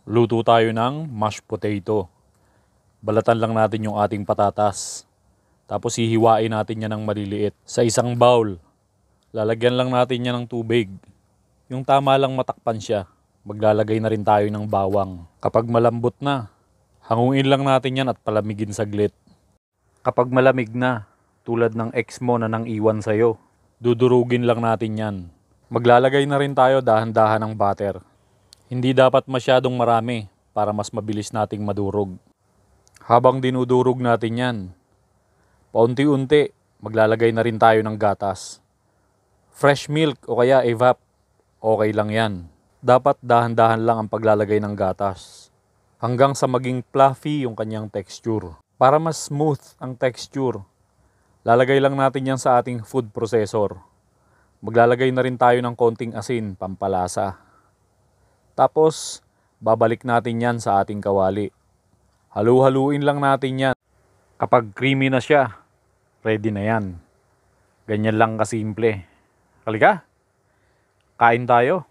Luto tayo ng mashed potato. Balatan lang natin yung ating patatas. Tapos hihiwain natin yan ng maliliit. Sa isang bowl, lalagyan lang natin yan ng tubig. Yung tama lang matakpan siya. Maglalagay na rin tayo ng bawang. Kapag malambot na, hanguin lang natin yan at palamigin saglit. Kapag malamig na, tulad ng ex mo na nang iwan sa'yo, dudurugin lang natin yan. Maglalagay na rin tayo dahan-dahan ng butter. Hindi dapat masyadong marami para mas mabilis nating madurog. Habang dinudurog natin yan, paunti-unti maglalagay na rin tayo ng gatas. Fresh milk o kaya evap, okay lang yan. Dapat dahan-dahan lang ang paglalagay ng gatas. Hanggang sa maging fluffy yung kanyang texture. Para mas smooth ang texture, lalagay lang natin yan sa ating food processor. Maglalagay na rin tayo ng konting asin, pampalasa. Tapos, babalik natin yan sa ating kawali. Halu-haluin lang natin yan. Kapag creamy na siya, ready na yan. Ganyan lang kasimple. Halika, kain tayo.